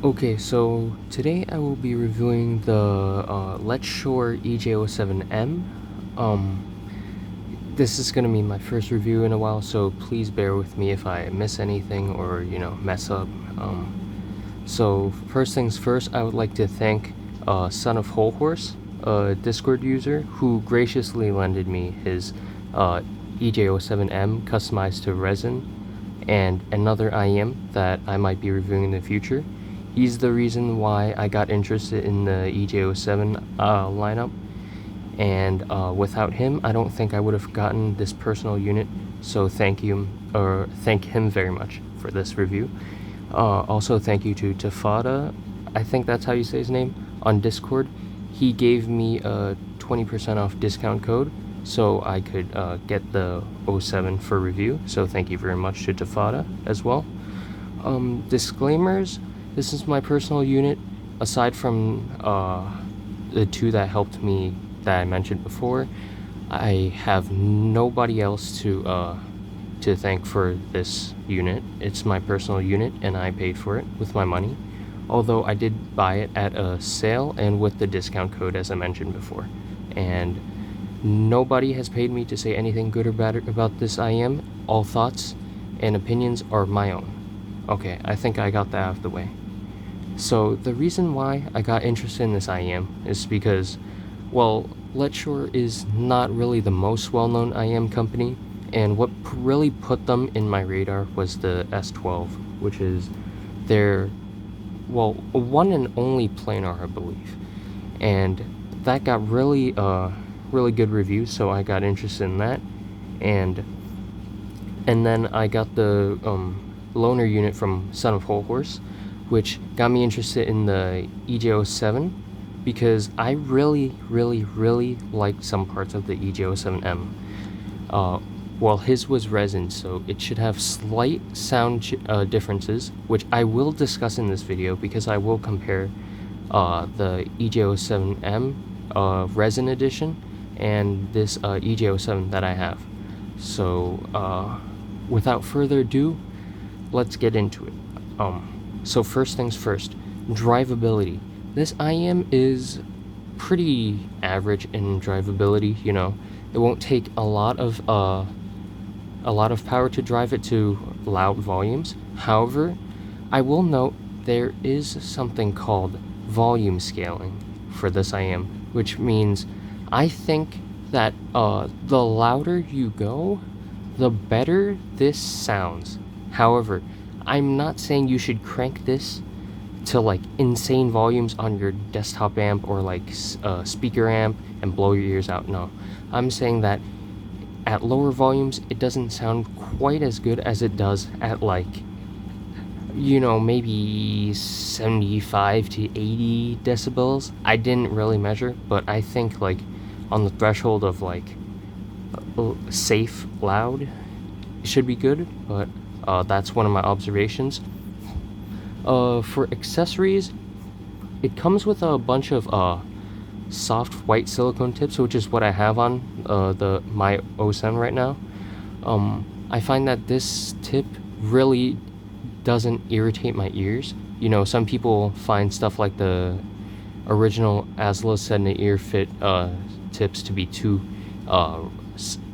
Okay, so today I will be reviewing the Letshuoer EJ07m. This is gonna be my first review in a while, so please bear with me if I miss anything or, mess up. So first things first, I would like to thank Son of Whole Horse, a Discord user, who graciously lended me his EJ07m customized to Resin, and another IM that I might be reviewing in the future. He's the reason why I got interested in the EJ07 lineup, and without him, I don't think I would have gotten this personal unit. So thank him very much for this review. Also, thank you to Tafada, I think that's how you say his name, on Discord. He gave me a 20% off discount code, so I could get the 07 for review. So thank you very much to Tafada as well. Disclaimers. This is my personal unit. Aside from the two that helped me that I mentioned before, I have nobody else to thank for this unit. It's my personal unit, and I paid for it with my money. Although I did buy it at a sale and with the discount code, as I mentioned before. And nobody has paid me to say anything good or bad about this IM. All thoughts and opinions are my own. Okay, I think I got that out of the way. So the reason why I got interested in this IM is because, well, Letshuoer is not really the most well-known IM company, and what really put them in my radar was the S12, which is their, well, one and only planar, I believe. And that got really good reviews, so I got interested in that. And then I got the loaner unit from Son of Whole Horse, which got me interested in the EJ07 because I really liked some parts of the EJ07m. Well, his was Resin, so it should have slight sound differences, which I will discuss in this video because I will compare the EJ07m Resin edition and this EJ07 that I have. So without further ado, let's get into it. So first things first, drivability. This IM is pretty average in drivability. It won't take a lot of power to drive it to loud volumes. However, I will note there is something called volume scaling for this IM, which means I think that the louder you go, the better this sounds. However, I'm not saying you should crank this to like insane volumes on your desktop amp or like speaker amp and blow your ears out. No, I'm saying that at lower volumes it doesn't sound quite as good as it does at like, maybe 75 to 80 decibels. I didn't really measure, but I think like on the threshold of like safe loud, it should be good. But that's one of my observations. For accessories, it comes with a bunch of soft white silicone tips, which is what I have on my 07 right now. I find that this tip really doesn't irritate my ears. Some people find stuff like the original Asla Set in the Ear Fit tips to be too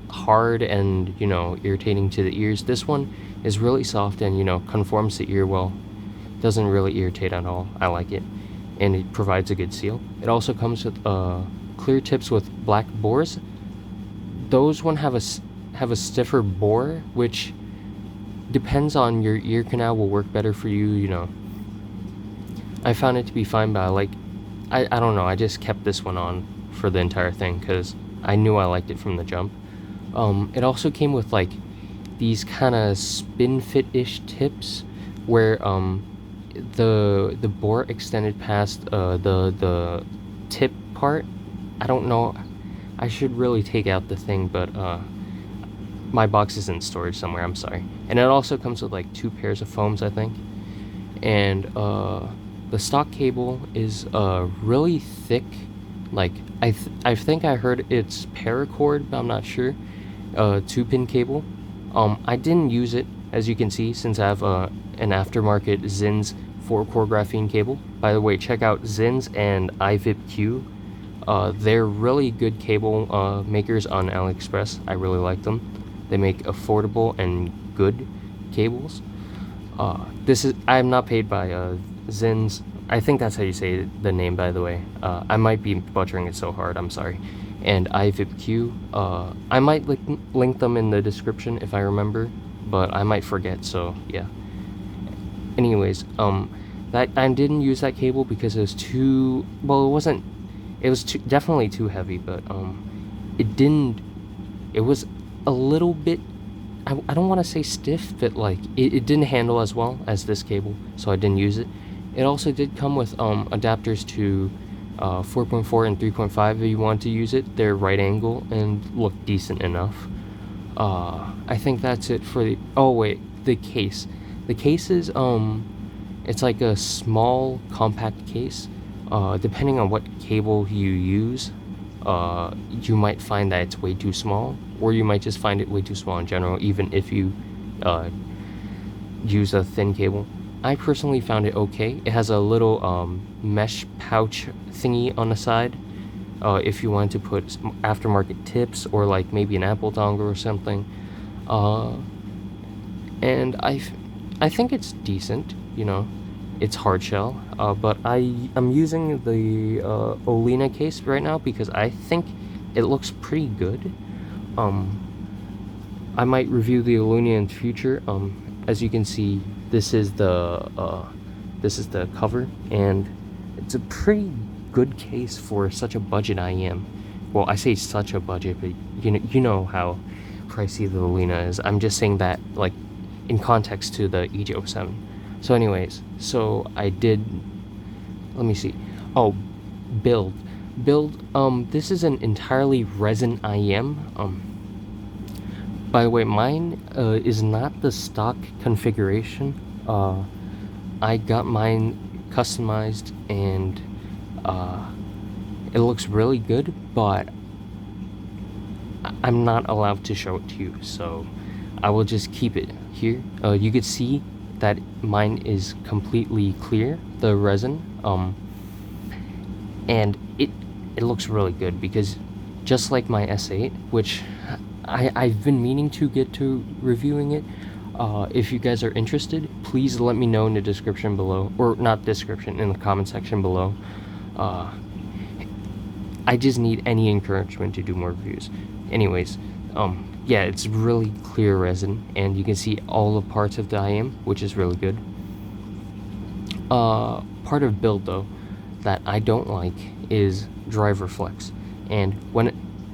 hard and irritating to the ears. This one is really soft and conforms to ear well. Doesn't really irritate at all. I like it, and it provides a good seal. It also comes with clear tips with black bores. Those one have a stiffer bore, which depends on your ear canal, will work better for you. I found it to be fine, but I don't know, I just kept this one on for the entire thing because I knew I liked it from the jump. It also came with like these kind of spin fit-ish tips where the bore extended past the tip part. I don't know, I should really take out the thing, but my box is in storage somewhere, I'm sorry. And it also comes with like 2 pairs of foams, I think. And the stock cable is really thick. Like I think I heard it's paracord, but I'm not sure. 2-pin cable. I didn't use it, as you can see, since I have an aftermarket Zins 4-core graphene cable. By the way, check out Zins and IVIPQ. They're really good cable makers on AliExpress. I really like them. They make affordable and good cables. I'm not paid by Zins. I think that's how you say the name, by the way. I might be butchering it so hard, I'm sorry. And IVIPQ, I might link them in the description if I remember, but I might forget, so yeah. Anyways, that I didn't use that cable because it was too, well, it was definitely too heavy, but it was a little bit, I don't want to say stiff, but like it didn't handle as well as this cable, so I didn't use it. It also did come with adapters to 4.4 and 3.5 if you want to use it. They're right angle and look decent enough. I think that's it for the, oh wait, the case. The case is it's like a small compact case. Depending on what cable you use, you might find that it's way too small, or you might just find it way too small in general, even if you use a thin cable. I personally found it okay. It has a little mesh pouch thingy on the side if you want to put aftermarket tips or like maybe an Apple dongle or something. And I think it's decent, you know. It's hard shell, but I'm using the Olina case right now because I think it looks pretty good. I might review the Olina in the future. As you can see, this is the cover, and it's a pretty good case for such a budget IM. Well, I say such a budget, but you know how pricey the Olina is. I'm just saying that like in context to the EJ07. So anyways, so I did, let me see. Oh, build. This is an entirely resin IM. By the way, mine is not the stock configuration. I got mine customized, and it looks really good, but I'm not allowed to show it to you, so I will just keep it here. You could see that mine is completely clear, the resin, and it looks really good because just like my S8, which I've been meaning to get to reviewing it. If you guys are interested, please let me know in the description below, or not description, in the comment section below. I just need any encouragement to do more reviews. Anyways, yeah, it's really clear resin, and you can see all the parts of the IM, which is really good. Part of build though that I don't like is driver flex, and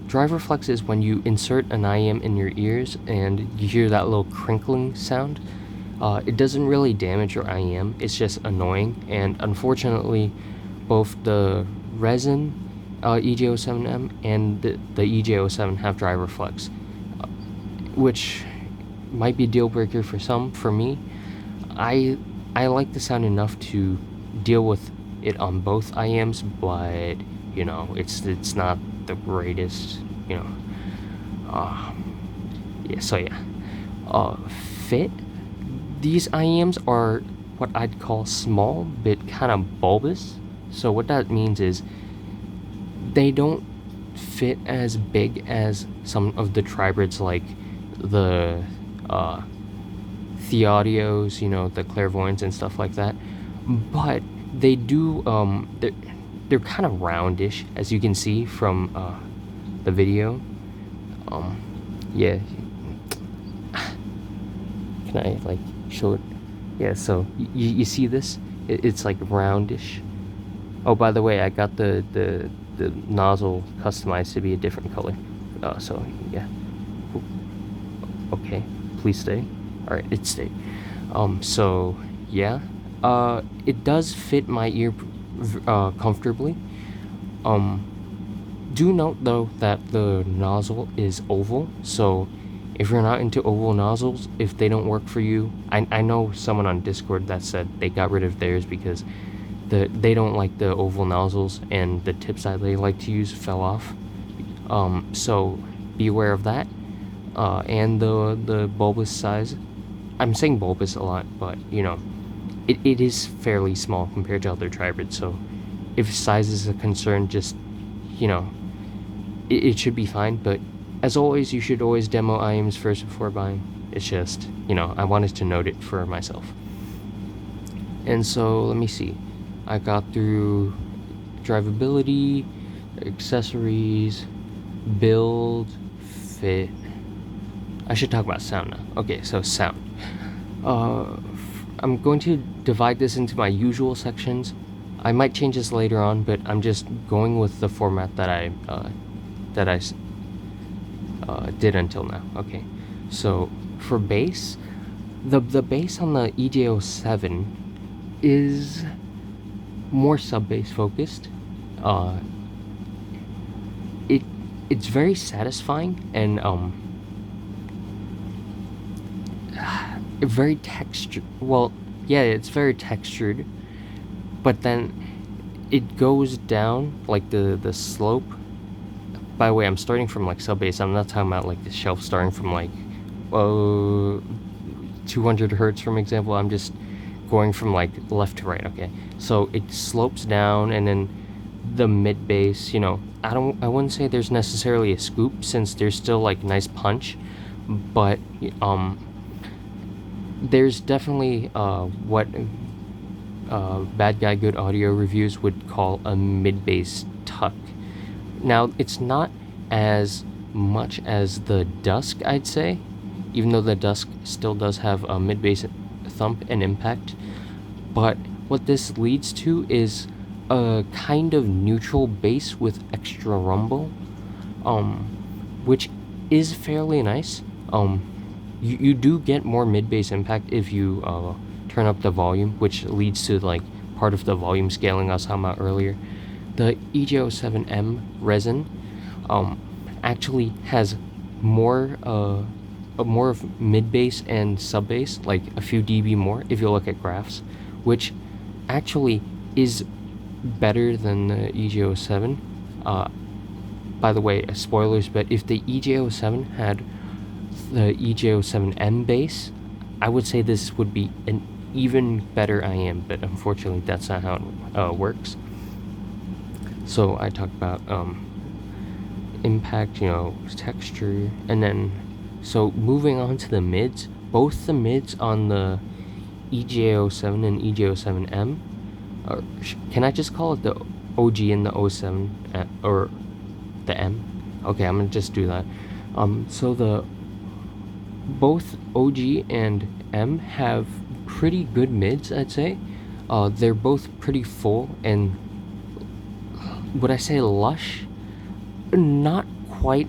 driver flex is when you insert an IM in your ears and you hear that little crinkling sound. It doesn't really damage your IM, it's just annoying, and unfortunately both the Resin EJ07m and the EJ07 have driver flex, which might be a deal breaker for some. For me, I like the sound enough to deal with it on both IMs, but you know, it's not the greatest, you know. Yeah, so yeah. Fit, these IMs are what I'd call small but kind of bulbous. So what that means is they don't fit as big as some of the Tribrids, like the Theaudios, you know, the Clairvoyants and stuff like that, but they do, they're kind of roundish, as you can see from the video. Yeah, can I like show it? Yeah, so you see this, it's like roundish. Oh, by the way, I got the nozzle customized to be a different color, so yeah. Okay, please stay. All right, it stayed. So yeah, it does fit my ear comfortably. Do note though that the nozzle is oval, so if you're not into oval nozzles, if they don't work for you, I know someone on Discord that said they got rid of theirs because they don't like the oval nozzles, and the tips that they like to use fell off. So be aware of that, and the bulbous size. I'm saying bulbous a lot, but you know, it is fairly small compared to other Tribrids, so if size is a concern, just, you know, it should be fine. But as always, you should always demo IEMs first before buying. It's just, you know, I wanted to note it for myself. And so, let me see. I got through drivability, accessories, build, fit. I should talk about sound now. Okay, so sound. I'm going to divide this into my usual sections. I might change this later on, but I'm just going with the format that I did until now. Okay, so for bass, the bass on the EJ07 is more sub bass focused. It's very satisfying and very textured. Well, yeah, it's very textured, but then it goes down like the slope. By the way, I'm starting from like sub bass. I'm not talking about like the shelf starting from like 200 hertz, for example. I'm just going from like left to right. Okay, so it slopes down, and then the mid bass, you know, I wouldn't say there's necessarily a scoop, since there's still like nice punch, but there's definitely what Bad Guy Good Audio reviews would call a mid bass tuck. Now, it's not as much as the Dusk, I'd say, even though the Dusk still does have a mid bass thump and impact. But what this leads to is a kind of neutral bass with extra rumble, which is fairly nice. You do get more mid bass impact if you turn up the volume, which leads to like part of the volume scaling I was talking about earlier. The EJ07m Resin actually has more of mid bass and sub bass, like a few dB more if you look at graphs, which actually is better than the EJ07. By the way, spoilers, but if the EJ07 had the EJ07m bass, I would say this would be an even better IEM, but unfortunately that's not how it works. So I talked about impact, you know, texture, and then so moving on to the mids. Both the mids on the EJ07 and EJ07m, or can I just call it the OG and the 07 or the M? Okay, I'm gonna just do that. So the both OG and M have pretty good mids, I'd say. They're both pretty full and, would I say lush? Not quite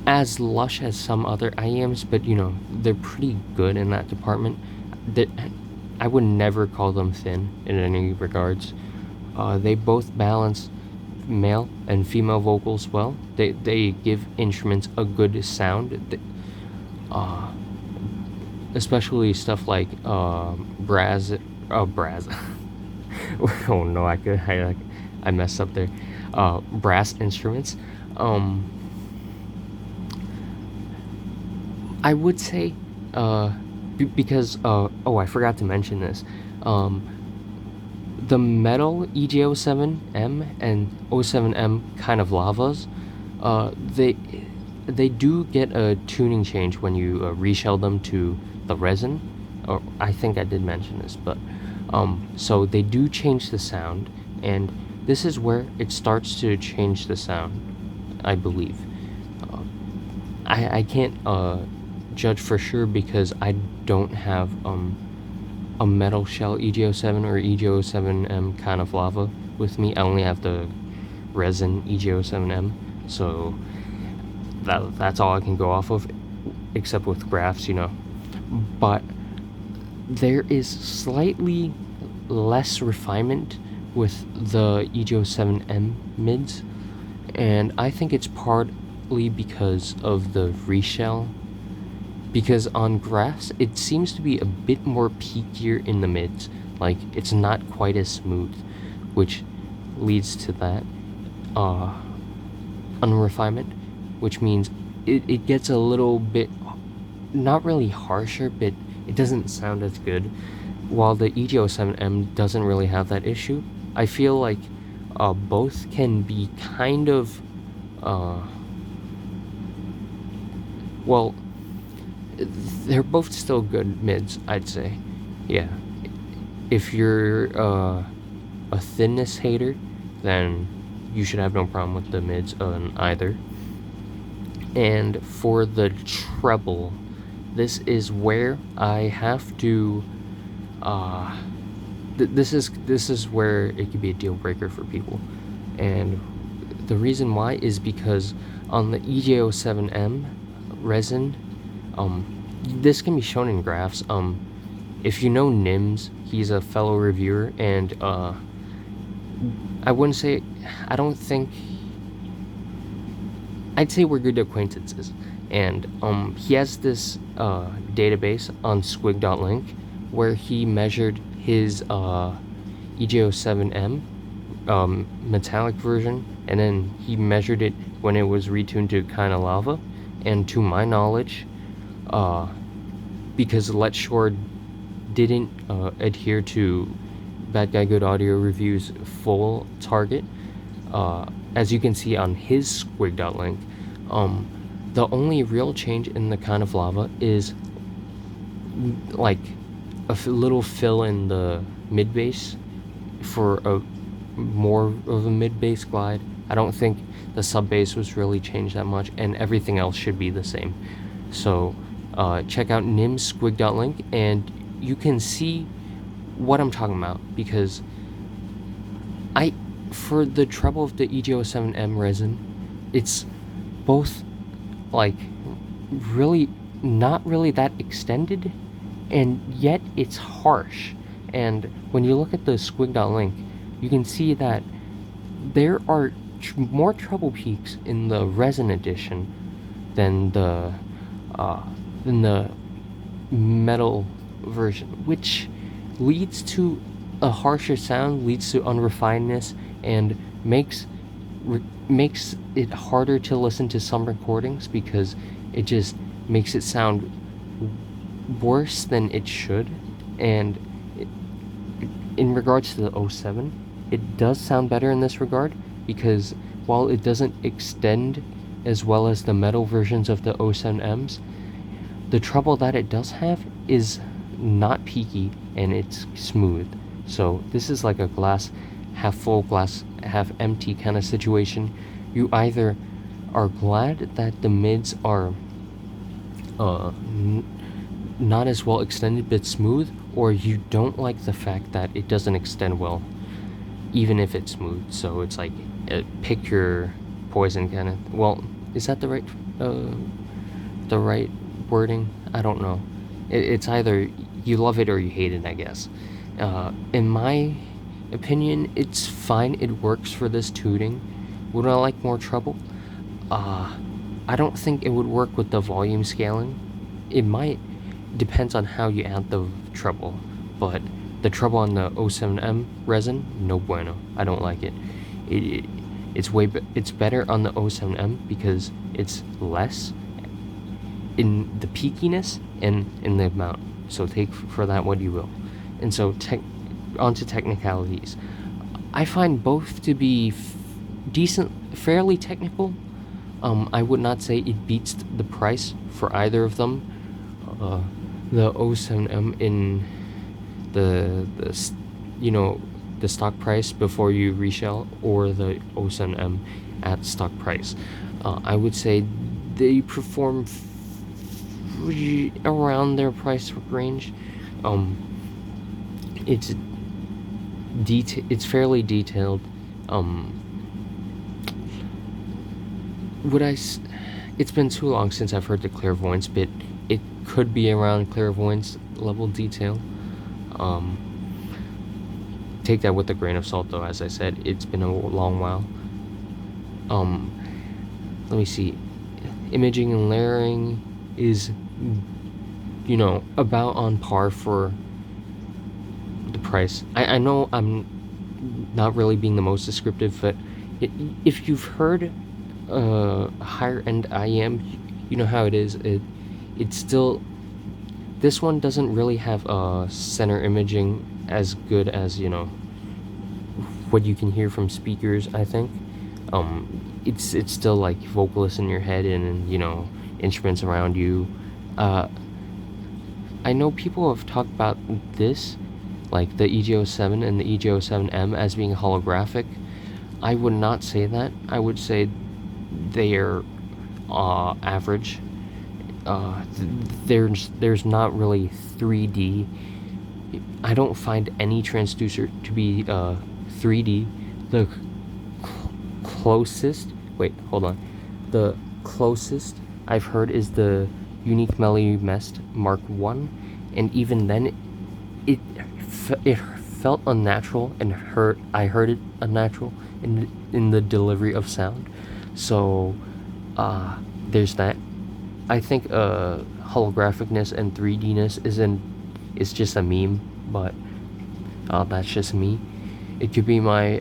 as lush as some other IEMs, but you know, they're pretty good in that department. I would never call them thin in any regards. They both balance male and female vocals well. They give instruments a good sound. Especially stuff like brass. Oh no, I messed up there. Brass instruments. I would say, because I forgot to mention this. The metal EJ07m and 07m kind of lavas, they do get a tuning change when you reshell them to the resin. Or I think I did mention this, but so they do change the sound, and this is where it starts to change the sound, I believe. I can't judge for sure because I don't have a metal shell EJ07 or EJ07m kind of lava with me. I only have the resin EJ07m, so that's all I can go off of, except with graphs, you know. But there is slightly less refinement with the EJ07m mids, and I think it's partly because of the reshell. Because on graphs, it seems to be a bit more peakier in the mids, like it's not quite as smooth, which leads to that unrefinement, which means it gets a little bit not really harsher, but it doesn't sound as good. While the EJ07m doesn't really have that issue, I feel like both can be kind of, well, they're both still good mids, I'd say. Yeah. If you're a thinness hater, then you should have no problem with the mids on either. And for the treble, this is where I have to this is where it could be a deal breaker for people. And the reason why is because on the EJ07m resin, this can be shown in graphs. If you know Nims, he's a fellow reviewer, and I'd say we're good acquaintances. And he has this database on squig.link where he measured his EJ07m metallic version, and then he measured it when it was retuned to kind of lava. And to my knowledge, because Letshuoer didn't adhere to Bad Guy Good Audio Review's full target, as you can see on his squig.link, the only real change in the kind of lava is like a little fill in the mid bass for a more of a mid bass glide. I don't think the sub bass was really changed that much, and everything else should be the same. So check out Nim's squig.link and you can see what I'm talking about, because for the treble of the EJ07m resin, it's both like really not really that extended, and yet it's harsh. And when you look at the squig.link, you can see that there are more treble peaks in the resin edition than the metal version, which leads to a harsher sound, leads to unrefinedness, and makes it harder to listen to some recordings, because it just makes it sound worse than it should. And in regards to the 07, it does sound better in this regard, because while it doesn't extend as well as the metal versions of the 07Ms, the treble that it does have is not peaky and it's smooth. So this is like a glass half full, glass half empty kind of situation. You either are glad that the mids are not as well extended but smooth, or you don't like the fact that it doesn't extend well even if it's smooth. So it's like pick your poison kind of. Well, is that the right wording? I don't know. It's either you love it or you hate it, I guess. In my opinion, it's fine. It works for this tuning. Would I like more treble? I don't think it would work with the volume scaling. It might. Depends on how you add the treble. But the treble on the 07M resin, no bueno. I don't like it. It's better on the 07M because it's less in the peakiness and in the amount. So take for that what you will. And so onto technicalities. I find both to be decent, fairly technical. I would not say it beats the price for either of them. The 07M in the stock price before you reshell, or the 07M at stock price. I would say they perform around their price range. It's fairly detailed. It's been too long since I've heard the clairvoyance bit. It could be around clairvoyance level detail. Take that with a grain of salt, though. As I said, it's been a long while. Let me see. Imaging and layering is, about on par for the price. I know I'm not really being the most descriptive, but if you've heard higher end IEM, you know how it is. It's still this one doesn't really have center imaging as good as, you know, what you can hear from speakers, I think. It's still like vocalists in your head and, you know, instruments around you. I know people have talked about this, like the EJ07 and the EJ07m, as being holographic. I would not say that. I would say they are average. There's not really 3D. I don't find any transducer to be 3D. The closest, wait, hold on. The closest I've heard is the Unique Melody Mest Mark 1, and even then, it felt unnatural and I heard it unnatural in the delivery of sound. So there's that. I think holographicness and 3D-ness is just a meme, but that's just me. It could be my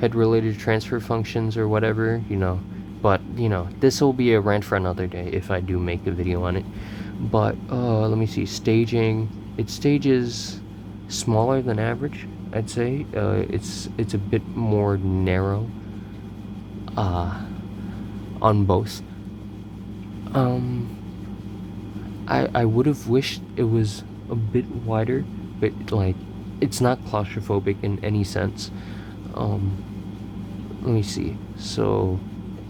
head-related transfer functions or whatever, you know. But, you know, this will be a rant for another day if I do make a video on it. But let me see, staging. It stages smaller than average, I'd say. It's a bit more narrow on both. I would have wished it was a bit wider, but like it's not claustrophobic in any sense. Let me see. So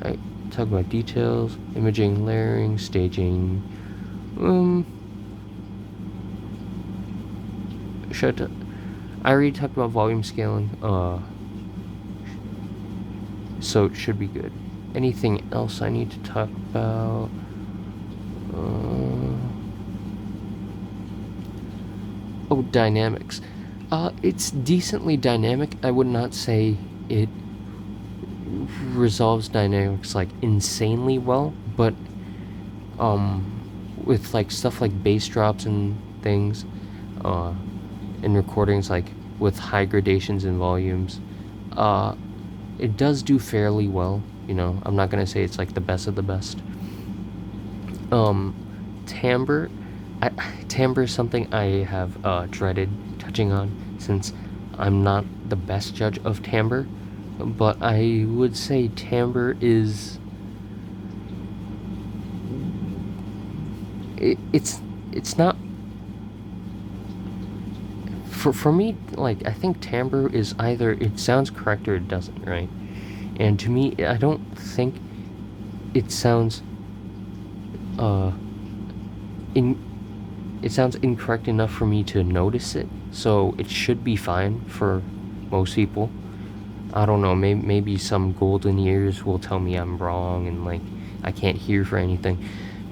I talk about details, imaging, layering, staging. I already talked about volume scaling, so it should be good. Anything else I need to talk about? Oh, dynamics. It's decently dynamic. I would not say it resolves dynamics like insanely well, but with like stuff like bass drops and things, in recordings like with high gradations and volumes, it does do fairly well. You know, I'm not gonna say it's like the best of the best. Timbre. Timbre is something I have dreaded touching on since I'm not the best judge of timbre, but I would say timbre is it's not for me. Like, I think timbre is either it sounds correct or it doesn't, right? And to me, I don't think it sounds it sounds incorrect enough for me to notice it, so it should be fine for most people. I don't know, maybe some golden ears will tell me I'm wrong and like I can't hear for anything.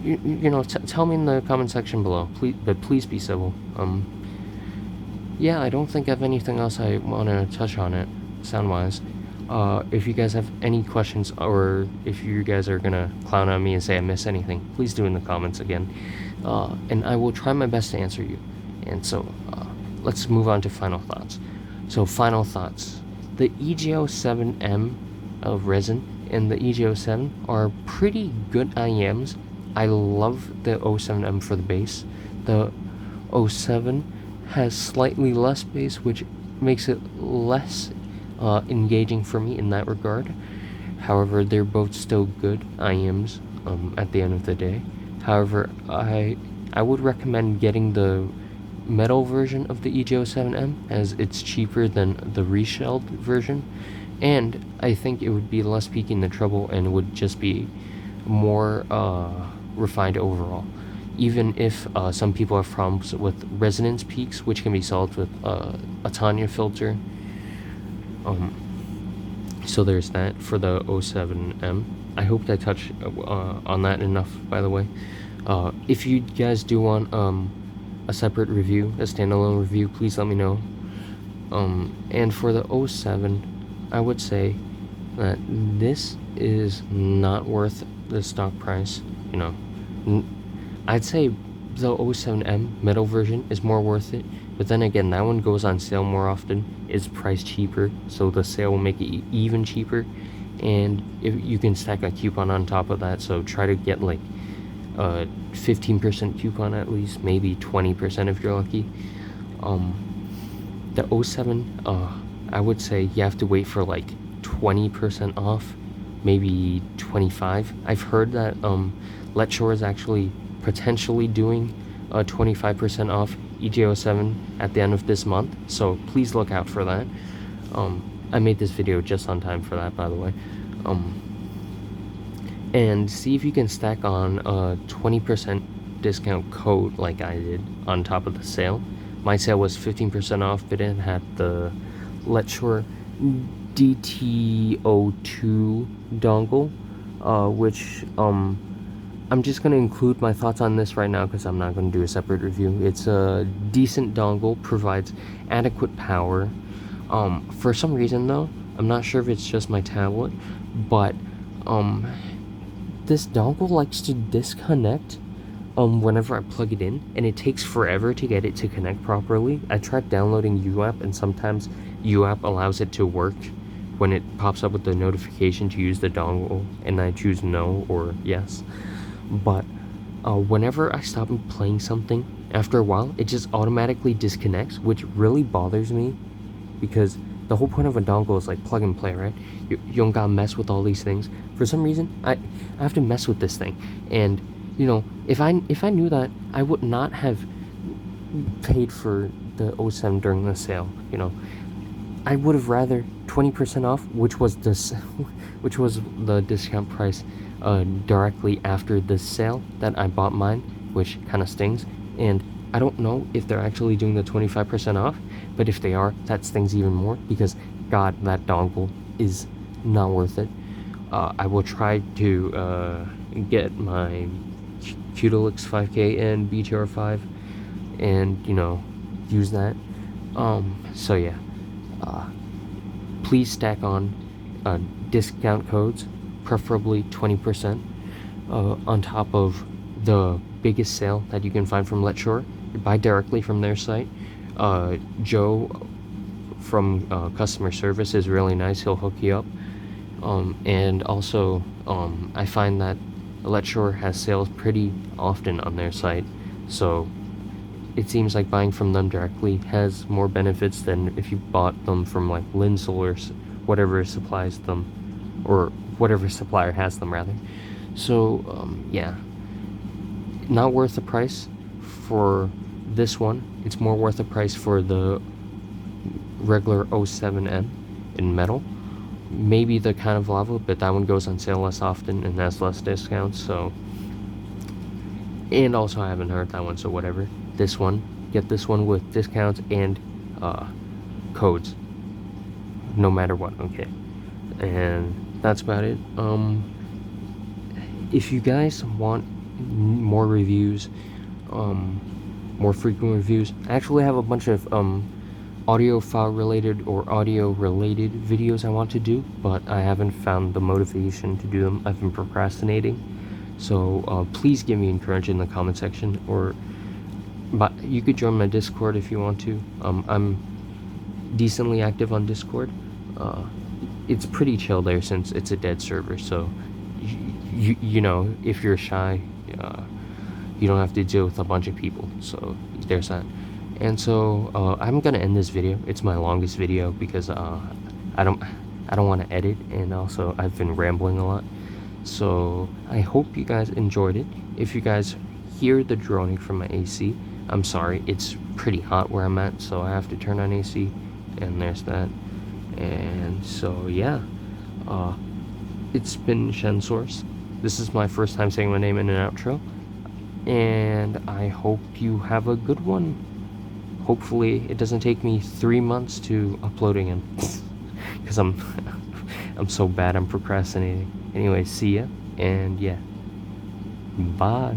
You know, tell me in the comment section below, please, but please be civil. Yeah, I don't think I have anything else I want to touch on it sound-wise. If you guys have any questions, or if you guys are gonna clown on me and say I miss anything, please do in the comments again, and I will try my best to answer you. And so let's move on to final thoughts. So final thoughts: the EJ07m of Resin and the EJ07 are pretty good IEMs. I love the 07m for the bass. The 07 has slightly less bass, which makes it less engaging for me in that regard. However, they're both still good IEMs at the end of the day. However, I would recommend getting the metal version of the EJ07m, as it's cheaper than the reshelled version, and I think it would be less peaking the treble and would just be more refined overall. Even if some people have problems with resonance peaks, which can be solved with a Tanya filter. So there's that for the 07m. I hope that I touched on that enough, by the way. If you guys do want a separate review, a standalone review, please let me know. And for the 07, I would say that this is not worth the stock price. You know, I'd say the 07m metal version is more worth it, but then again, that one goes on sale more often, is priced cheaper, so the sale will make it even cheaper, and if you can stack a coupon on top of that, so try to get like a 15% coupon at least, maybe 20% if you're lucky. The 07, I would say you have to wait for like 20% off, maybe 25. I've heard that Letshuoer is actually potentially doing a 25% off EJ07 at the end of this month, so please look out for that. I made this video just on time for that, by the way. And see if you can stack on a 20% discount code like I did on top of the sale. My sale was 15% off, but it had the Letshuoer DT02 dongle, which I'm just going to include my thoughts on this right now because I'm not going to do a separate review. It's a decent dongle, provides adequate power. For some reason though, I'm not sure if it's just my tablet, but this dongle likes to disconnect whenever I plug it in, and it takes forever to get it to connect properly. I tried downloading UApp, and sometimes UApp allows it to work when it pops up with the notification to use the dongle, and I choose no or yes. But whenever I stop playing something, after a while, it just automatically disconnects, which really bothers me, because the whole point of a dongle is like plug and play, right? You don't gotta mess with all these things. For some reason, I have to mess with this thing, and you know, if I knew that, I would not have paid for the 07 during the sale. You know, I would have rather 20% off, which was the discount price directly after the sale that I bought mine, which kind of stings. And I don't know if they're actually doing the 25% off, but if they are, that stings even more, because God, that dongle is not worth it. I will try to get my Qdelix 5K and BTR5 and, you know, use that. So yeah, please stack on discount codes, preferably 20%, on top of the biggest sale that you can find from Letshuoer. Buy directly from their site. Joe from customer service is really nice. He'll hook you up. And also, I find that Letshuoer has sales pretty often on their site, so it seems like buying from them directly has more benefits than if you bought them from like Linsel or whatever supplies them, or whatever supplier has them rather. So yeah, not worth the price for this one. It's more worth the price for the regular 07M in metal. Maybe the kind of lava, but that one goes on sale less often and has less discounts, so. And also I haven't heard that one, so whatever. This one, get this one with discounts and codes, no matter what. Okay, and that's about it. If you guys want more reviews, more frequent reviews, I actually have a bunch of audio file related or audio related videos I want to do, but I haven't found the motivation to do them. I've been procrastinating, so please give me encouragement in the comment section, but you could join my Discord if you want to. I'm decently active on Discord. It's pretty chill there since it's a dead server, so you know, if you're shy, you don't have to deal with a bunch of people, so there's that. And so I'm gonna end this video. It's my longest video because I don't want to edit, and also I've been rambling a lot. So I hope you guys enjoyed it. If you guys hear the droning from my AC, I'm sorry. It's pretty hot where I'm at, so I have to turn on AC, and there's that. And so yeah, it's been Source. This is my first time saying my name in an outro, and I hope you have a good one. Hopefully it doesn't take me 3 months to uploading him, because I'm so bad, I'm procrastinating. Anyway, see ya, and yeah, bye.